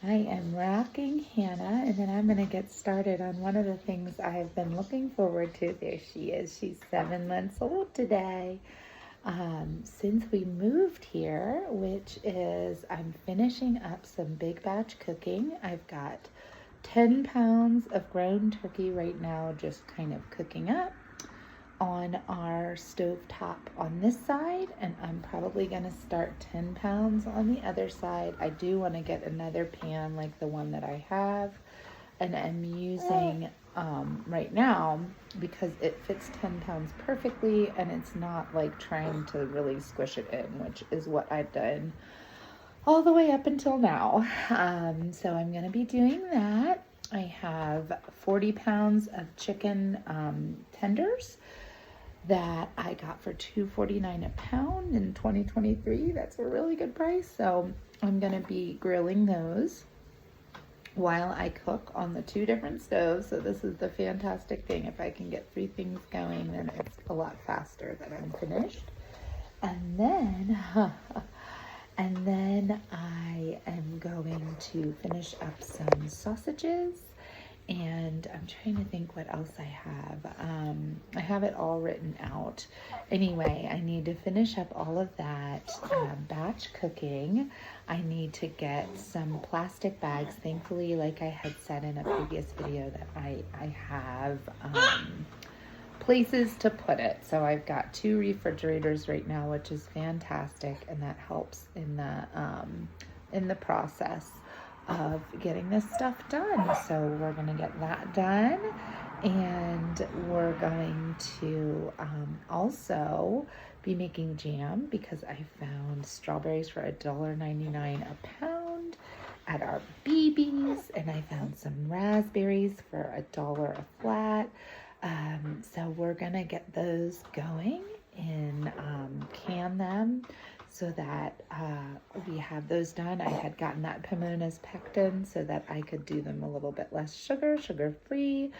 I am rocking Hannah, and then I'm going to get started on one of the things I have been looking forward to. There she is. She's 7 months old today. Since we moved here, which is, I'm finishing up some big batch cooking. I've got 10 pounds of ground turkey right now, just kind of cooking up on our stove top on this side, and I'm probably going to start 10 pounds on the other side. I do want to get another pan like the one that I have, and I'm using right now because it fits 10 pounds perfectly, and it's not like trying to really squish it in, which is what I've done all the way up until now. So I'm going to be doing that. I have 40 pounds of chicken tenders that I got for $2.49 a pound in 2023. That's a really good price. So I'm going to be grilling those while I cook on the 2 different stoves. So this is the fantastic thing. If I can get 3 things going, then it's a lot faster that I'm finished. And then, I am going to finish up some sausages. And I'm trying to think what else I have. I have it all written out. Anyway, I need to finish up all of that batch cooking. I need to get some plastic bags. Thankfully, like I had said in a previous video, that I have places to put it. So I've got 2 refrigerators right now, which is fantastic, and that helps in the process of getting this stuff done. So we're going to get that done, and we're going to also be making jam because I found strawberries for $1.99 a pound at our BB's, and I found some raspberries for $1 a flat. So we're going to get those going and can them so that we have those done. I had gotten that Pomona's pectin so that I could do them a little bit less sugar-free.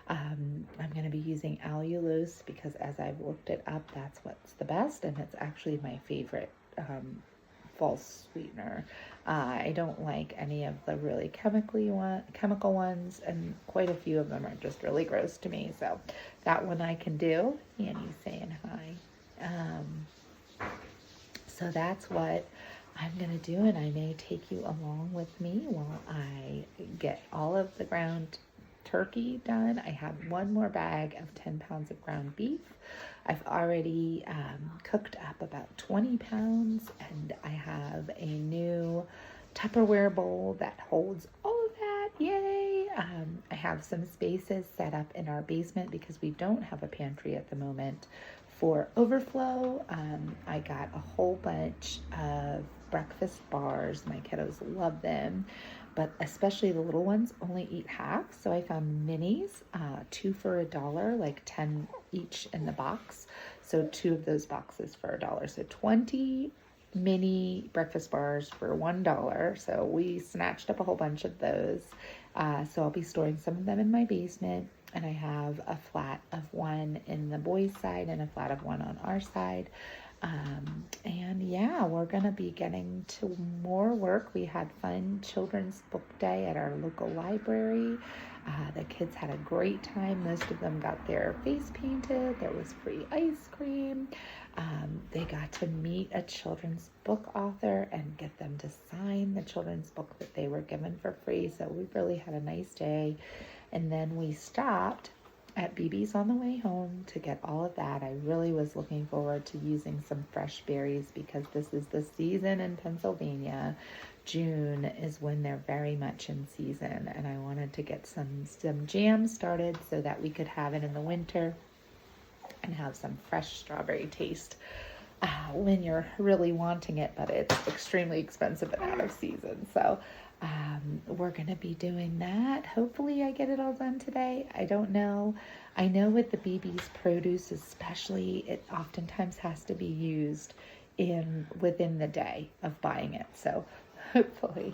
I'm going to be using allulose because as I've looked it up, that's what's the best, and it's actually my favorite false sweetener. I don't like any of the really chemical ones, and quite a few of them are just really gross to me. So that one I can do. Annie's saying hi. So that's what I'm going to do, and I may take you along with me while I get all of the ground turkey done. I have 1 more bag of 10 pounds of ground beef. I've already cooked up about 20 pounds, and I have a new Tupperware bowl that holds all of that. Yay! I have some spaces set up in our basement because we don't have a pantry at the moment for overflow. I got a whole bunch of breakfast bars. My kiddos love them, but especially the little ones only eat half. So I found minis, 2 for $1, like 10 each in the box. So 2 of those boxes for $1. So 20 mini breakfast bars for $1. So we snatched up a whole bunch of those. So I'll be storing some of them in my basement. And I have a flat of 1 in the boys' side and a flat of 1 on our side. And yeah, we're going to be getting to more work. We had fun Children's Book Day at our local library. The kids had a great time. Most of them got their face painted. There was free ice cream. They got to meet a children's book author and get them to sign the children's book that they were given for free. So we really had a nice day. And then we stopped at BB's on the way home to get all of that. I really was looking forward to using some fresh berries because this is the season in Pennsylvania. June is when they're very much in season, and I wanted to get some jam started so that we could have it in the winter and have some fresh strawberry taste when you're really wanting it, but it's extremely expensive and out of season. So we're going to be doing that. Hopefully I get it all done today. I don't know. I know with the BB's produce especially, it oftentimes has to be used within the day of buying it. So hopefully.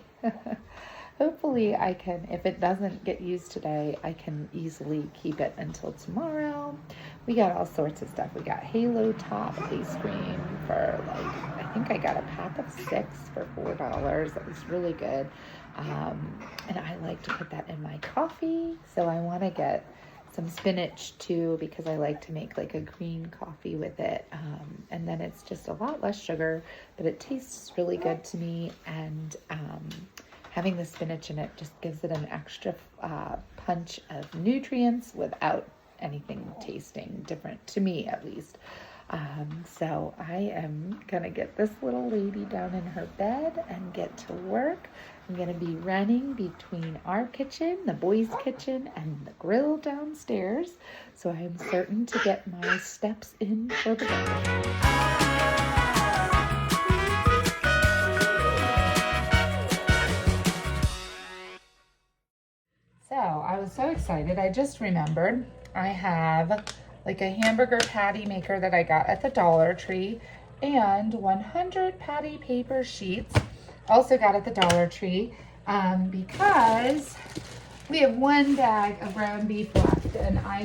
hopefully I can, if it doesn't get used today, I can easily keep it until tomorrow. We got all sorts of stuff. We got Halo Top ice cream for like, I think I got a pack of 6 for $4. It was really good. And I like to put that in my coffee. So I want to get some spinach too, because I like to make like a green coffee with it. And then it's just a lot less sugar, but it tastes really good to me. And having the spinach in it just gives it an extra punch of nutrients without anything tasting different, to me at least. So I am gonna get this little lady down in her bed and get to work. I'm gonna be running between our kitchen, the boys' kitchen, and the grill downstairs. So I'm certain to get my steps in for the day. So I was so excited. I just remembered I have like a hamburger patty maker that I got at the Dollar Tree, and 100 patty paper sheets also got at the Dollar Tree, because we have 1 bag of ground beef left, and I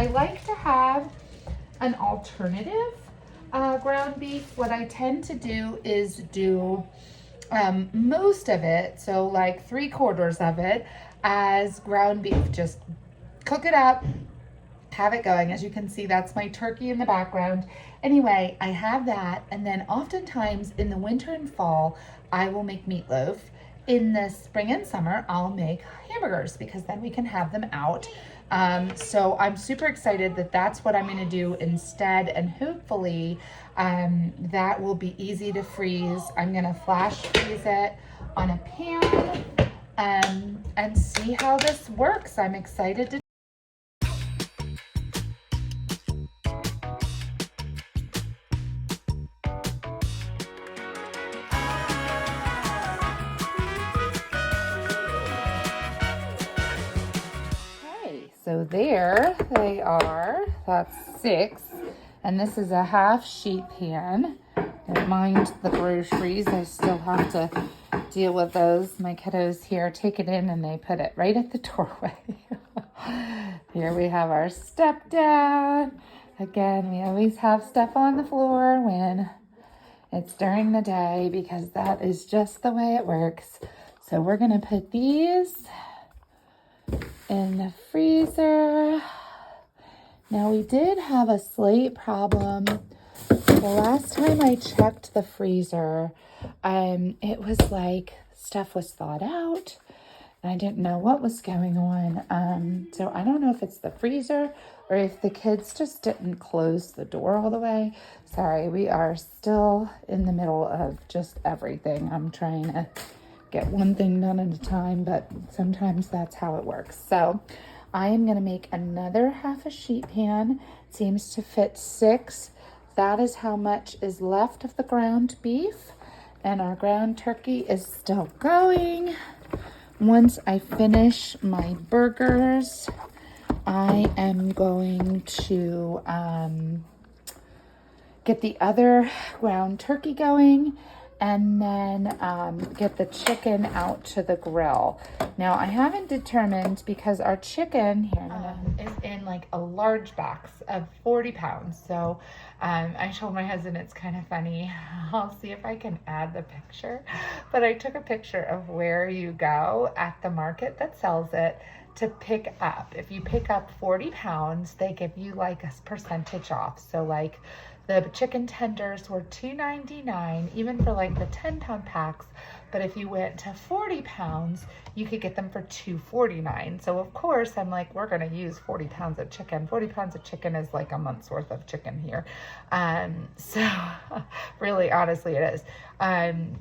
like to have an alternative ground beef. What I tend to do is do most of it, so like 3/4 of it, as ground beef. Just cook it up, have it going. As you can see, that's my turkey in the background. Anyway, I have that, and then oftentimes in the winter and fall, I will make meatloaf. In the spring and summer, I'll make hamburgers, because then we can have them out. So I'm super excited that that's what I'm gonna do instead, and hopefully that will be easy to freeze. I'm gonna flash freeze it on a pan and see how this works. I'm excited to. So there they are. That's 6. And this is a half sheet pan. Don't mind the groceries. I still have to deal with those. My kiddos here take it in and they put it right at the doorway. Here we have our step down. Again, we always have stuff on the floor when it's during the day, because that is just the way it works. So we're gonna put these in the freezer. Now we did have a slight problem. The last time I checked the freezer, it was like stuff was thawed out and I didn't know what was going on. So I don't know if it's the freezer or if the kids just didn't close the door all the way. Sorry, we are still in the middle of just everything. I'm trying to get one thing done at a time, but sometimes that's how it works. So I am going to make another half a sheet pan. It seems to fit 6. That is how much is left of the ground beef, and our ground turkey is still going. Once I finish my burgers, I am going to get the other ground turkey going, and then get the chicken out to the grill. Now I haven't determined, because our chicken here is in like a large box of 40 pounds. So I told my husband it's kind of funny. I'll see if I can add the picture. But I took a picture of where you go at the market that sells it to pick up. If you pick up 40 pounds, they give you like a percentage off. So like the chicken tenders were $2.99, even for like the 10-pound packs. But if you went to 40 pounds, you could get them for $2.49. So of course, I'm like, we're gonna use 40 pounds of chicken. 40 pounds of chicken is like a month's worth of chicken here. So really, honestly, it is.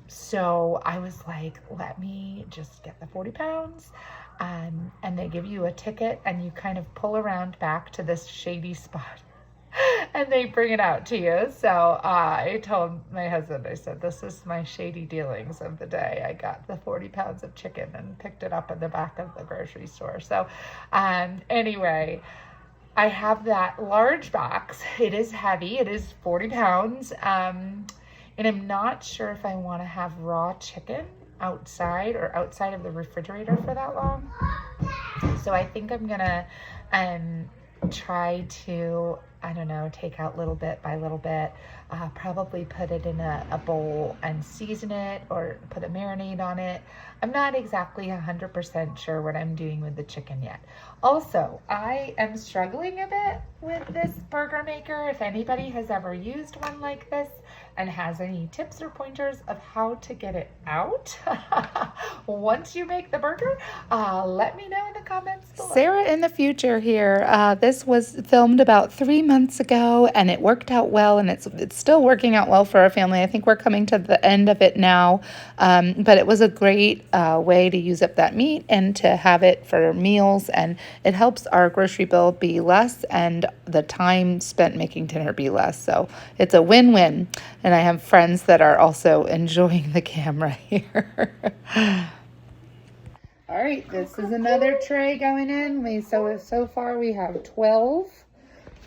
So I was like, let me just get the 40 pounds. And they give you a ticket and you kind of pull around back to this shady spot and they bring it out to you. So I told my husband, I said, this is my shady dealings of the day. I got the 40 pounds of chicken and picked it up in the back of the grocery store. So anyway, I have that large box. It is heavy. It is 40 pounds. And I'm not sure if I want to have raw chicken outside or outside of the refrigerator for that long. So I think I'm gonna try to, I don't know, take out little bit by little bit, probably put it in a bowl and season it or put a marinade on it. I'm not exactly 100% sure what I'm doing with the chicken yet. Also, I am struggling a bit with this burger maker. If anybody has ever used one like this and has any tips or pointers of how to get it out once you make the burger, let me know in the comments below. Sarah in the future here. This was filmed about 3 months ago and it worked out well, and it's still working out well for our family. I think we're coming to the end of it now, but it was a great way to use up that meat and to have it for meals, and it helps our grocery bill be less and the time spent making dinner be less. So it's a win-win, and I have friends that are also enjoying the camera here. All right, this is another tray going in. So far we have 12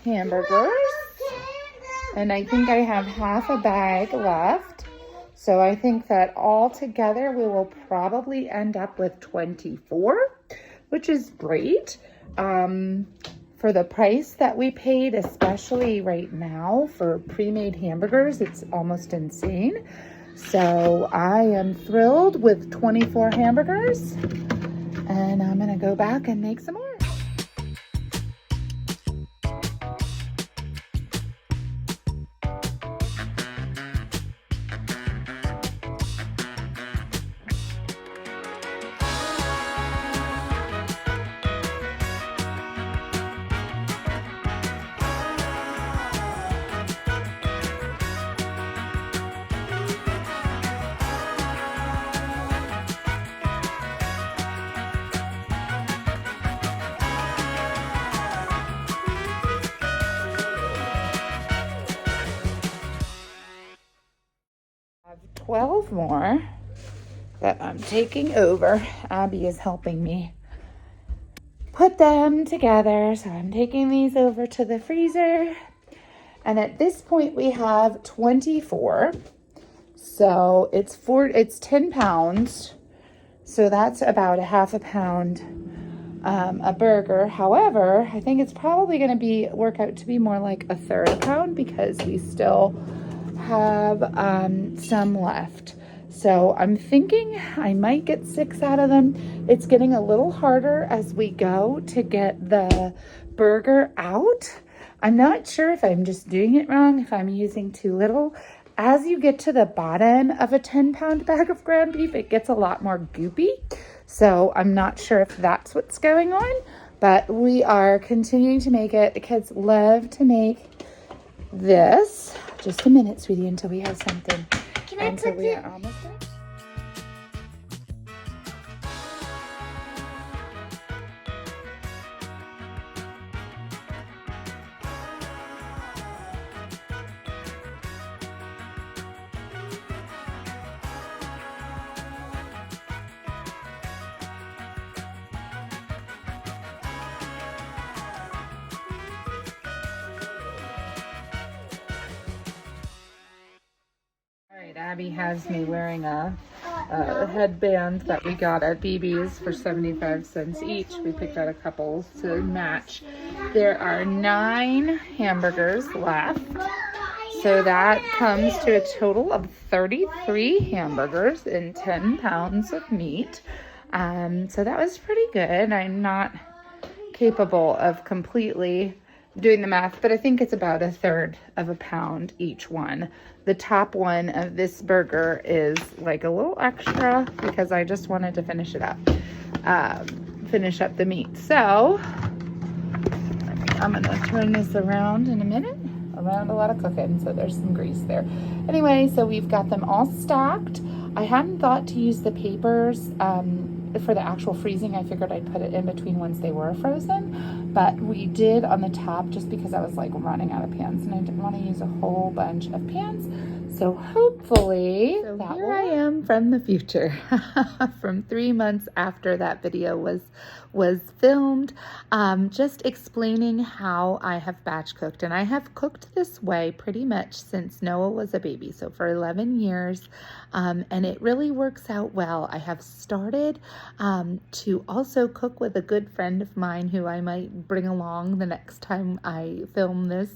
hamburgers, and I think I have half a bag left. So I think that all together we will probably end up with 24, which is great. For the price that we paid, especially right now for pre-made hamburgers, it's almost insane. So I am thrilled with 24 hamburgers, and I'm gonna go back and make some more. I have 12 more that I'm taking over. Abby is helping me put them together. So I'm taking these over to the freezer. And at this point we have 24. So it's 10 pounds. So that's about a half a pound a burger. However, I think it's probably going to work out to be more like a third a pound because we still have some left. So I'm thinking I might get 6 out of them. It's getting a little harder as we go to get the burger out. I'm not sure if I'm just doing it wrong, if I'm using too little. As you get to the bottom of a 10-pound bag of ground beef, it gets a lot more goopy. So I'm not sure if that's what's going on, but we are continuing to make it. The kids love to make this. Just a minute, sweetie, until we have something. Until we are almost done. Abby has me wearing a headband that we got at BB's for 75 cents each. We picked out a couple to match. There are 9 hamburgers left. So that comes to a total of 33 hamburgers and 10 pounds of meat. So that was pretty good. I'm not capable of completely doing the math, but I think it's about a third of a pound each one. The top one of this burger is like a little extra because I just wanted to finish it up, finish up the meat. So I'm gonna turn this around in a minute. Around a lot of cooking, so there's some grease there. Anyway, so we've got them all stacked. I hadn't thought to use the papers for the actual freezing. I figured I'd put it in between once they were frozen, but we did on the top just because I was like running out of pans and I didn't want to use a whole bunch of pans. So hopefully, So here I am from the future, from 3 months after that video was filmed, just explaining how I have batch cooked. And I have cooked this way pretty much since Noah was a baby, so for 11 years, and it really works out well. I have started to also cook with a good friend of mine who I might bring along the next time I film this.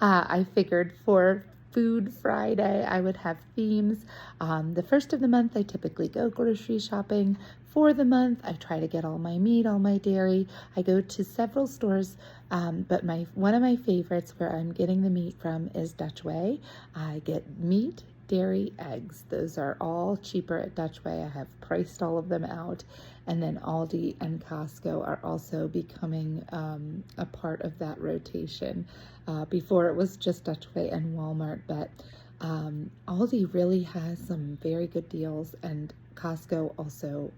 I figured for Food Friday, I would have themes. The first of the month, I typically go grocery shopping. For the month, I try to get all my meat, all my dairy. I go to several stores, but one of my favorites where I'm getting the meat from is Dutch Way. I get meat, dairy, eggs. Those are all cheaper at Dutch Way. I have priced all of them out. And then Aldi and Costco are also becoming a part of that rotation. Before it was just Dutch Way and Walmart, but Aldi really has some very good deals, and Costco also,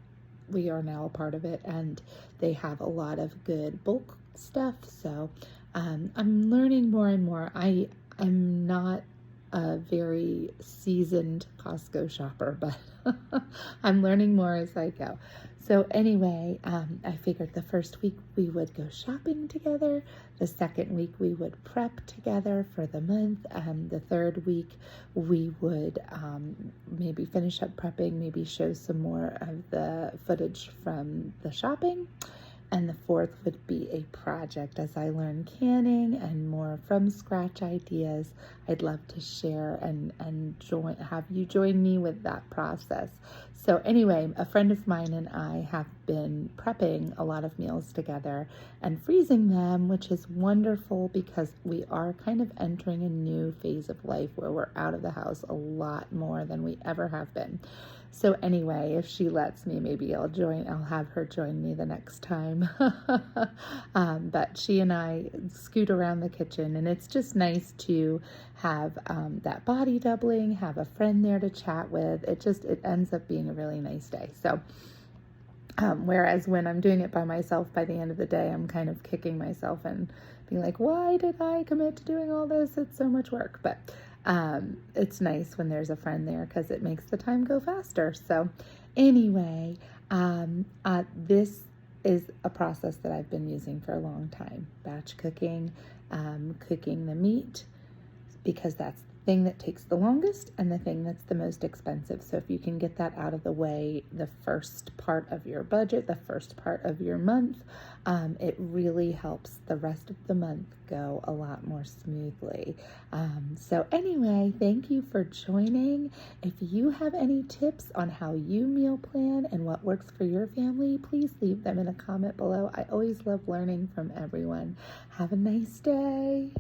we are now a part of it, and they have a lot of good bulk stuff. So I'm learning more and more. I am not a very seasoned Costco shopper, but I'm learning more as I go. So anyway, I figured the first week we would go shopping together. The second week we would prep together for the month. The third week we would maybe finish up prepping, maybe show some more of the footage from the shopping. And the fourth would be a project as I learn canning and more from scratch ideas. I'd love to share and have you join me with that process. So anyway, a friend of mine and I have been prepping a lot of meals together and freezing them, which is wonderful because we are kind of entering a new phase of life where we're out of the house a lot more than we ever have been. So anyway, if she lets me, maybe I'll have her join me the next time. But she and I scoot around the kitchen, and it's just nice to have that body doubling, have a friend there to chat with. It ends up being a really nice day. So whereas when I'm doing it by myself, by the end of the day, I'm kind of kicking myself and being like, why did I commit to doing all this? It's so much work. But it's nice when there's a friend there because it makes the time go faster. So anyway, this is a process that I've been using for a long time. Batch cooking, cooking the meat, because that's the thing that takes the longest and the thing that's the most expensive. So if you can get that out of the way, the first part of your budget, the first part of your month, it really helps the rest of the month go a lot more smoothly. So anyway, thank you for joining. If you have any tips on how you meal plan and what works for your family, please leave them in a comment below. I always love learning from everyone. Have a nice day.